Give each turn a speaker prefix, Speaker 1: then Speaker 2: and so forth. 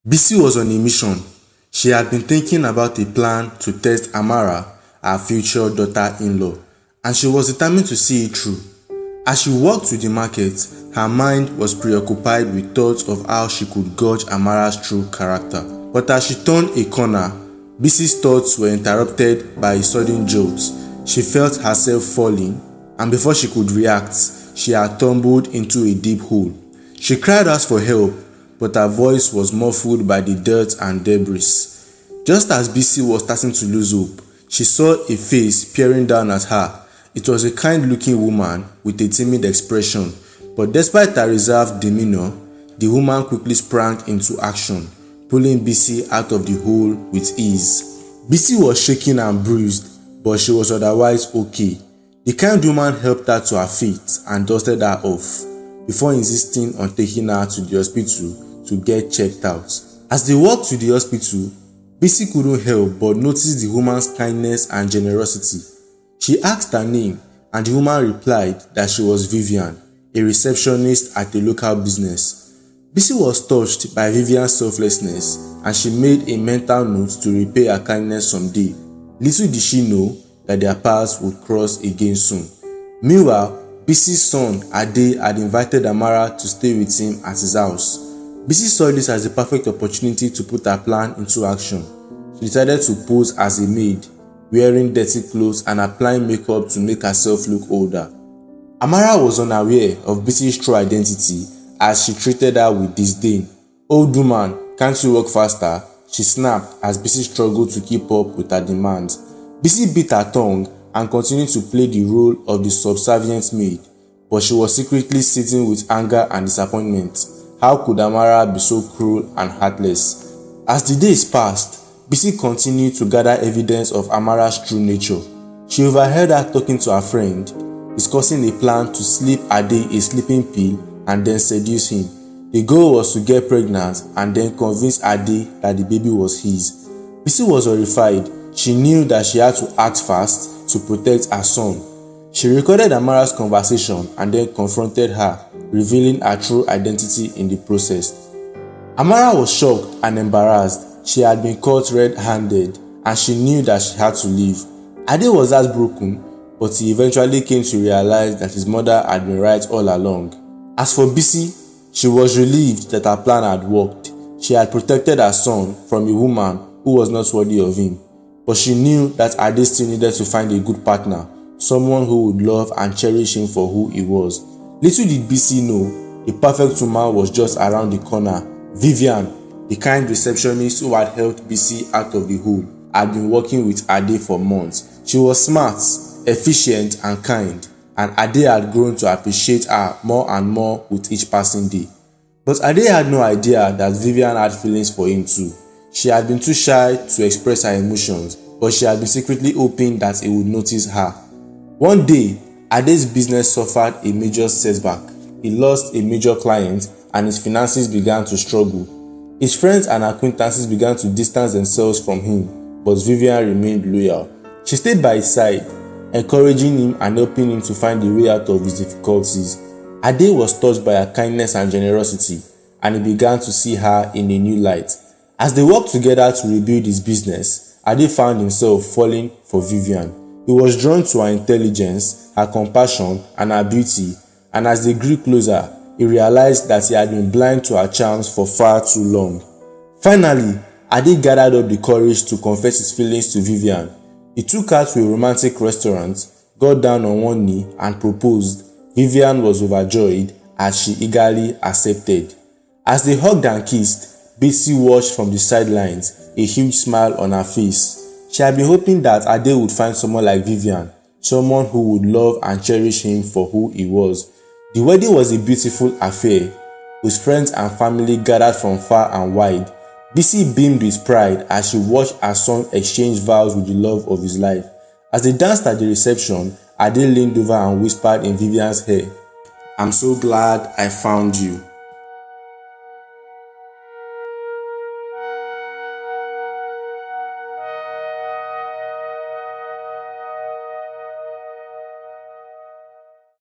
Speaker 1: Bisi was on a mission. She had been thinking about a plan to test Amara, her future daughter-in-law, and she was determined to see it through. As she walked to the market, her mind was preoccupied with thoughts of how she could gauge Amara's true character. But as she turned a corner, Bisi's thoughts were interrupted by a sudden jolt. She felt herself falling, and before she could react, she had tumbled into a deep hole. She cried out for help, but her voice was muffled by the dirt and debris. Just as Bisi was starting to lose hope, she saw a face peering down at her. It was a kind-looking woman with a timid expression, but despite her reserved demeanor, the woman quickly sprang into action, pulling Bisi out of the hole with ease. Bisi was shaking and bruised, but she was otherwise okay. The kind woman helped her to her feet and dusted her off, before insisting on taking her to the hospital to get checked out. As they walked to the hospital, Bisi couldn't help but notice the woman's kindness and generosity. She asked her name, and the woman replied that she was Vivian, a receptionist at a local business. Bisi was touched by Vivian's selflessness, and she made a mental note to repay her kindness someday. Little did she know that their paths would cross again soon. Meanwhile, Bisi's son, Ade, had invited Amara to stay with him at his house. Bisi saw this as a perfect opportunity to put her plan into action. She decided to pose as a maid, wearing dirty clothes and applying makeup to make herself look older. Amara was unaware of Bisi's true identity as she treated her with disdain. "Old woman, can't you work faster?" she snapped as Bisi struggled to keep up with her demands. Bisi bit her tongue and continued to play the role of the subservient maid, but she was secretly seething with anger and disappointment. How could Amara be so cruel and heartless? As the days passed, Bisi continued to gather evidence of Amara's true nature. She overheard her talking to her friend, discussing a plan to slip Ade a sleeping pill and then seduce him. The goal was to get pregnant and then convince Ade that the baby was his. Bisi was horrified. She knew that she had to act fast to protect her son. She recorded Amara's conversation and then confronted her, revealing her true identity in the process. Amara was shocked and embarrassed. She had been caught red-handed, and she knew that she had to leave. Ade was heartbroken, but he eventually came to realize that his mother had been right all along. As for Bisi, she was relieved that her plan had worked. She had protected her son from a woman who was not worthy of him. But she knew that Ade still needed to find a good partner, someone who would love and cherish him for who he was. Little did Bisi know, the perfect woman was just around the corner. Vivian, the kind receptionist who had helped Bisi out of the hole, had been working with Ade for months. She was smart, efficient, and kind, and Ade had grown to appreciate her more and more with each passing day. But Ade had no idea that Vivian had feelings for him too. She had been too shy to express her emotions, but she had been secretly hoping that he would notice her. One day, Ade's business suffered a major setback. He lost a major client and his finances began to struggle. His friends and acquaintances began to distance themselves from him, but Vivian remained loyal. She stayed by his side, encouraging him and helping him to find a way out of his difficulties. Ade was touched by her kindness and generosity, and he began to see her in a new light. As they worked together to rebuild his business, Ade found himself falling for Vivian. He was drawn to her intelligence, her compassion, and her beauty, and as they grew closer, he realized that he had been blind to her charms for far too long. Finally, Ade gathered up the courage to confess his feelings to Vivian. He took her to a romantic restaurant, got down on one knee, and proposed. Vivian was overjoyed as she eagerly accepted. As they hugged and kissed, Bisi watched from the sidelines, a huge smile on her face. She had been hoping that Ade would find someone like Vivian, someone who would love and cherish him for who he was. The wedding was a beautiful affair, with friends and family gathered from far and wide. Bisi beamed with pride as she watched her son exchange vows with the love of his life. As they danced at the reception, Ade leaned over and whispered in Vivian's hair, "I'm so glad I found you."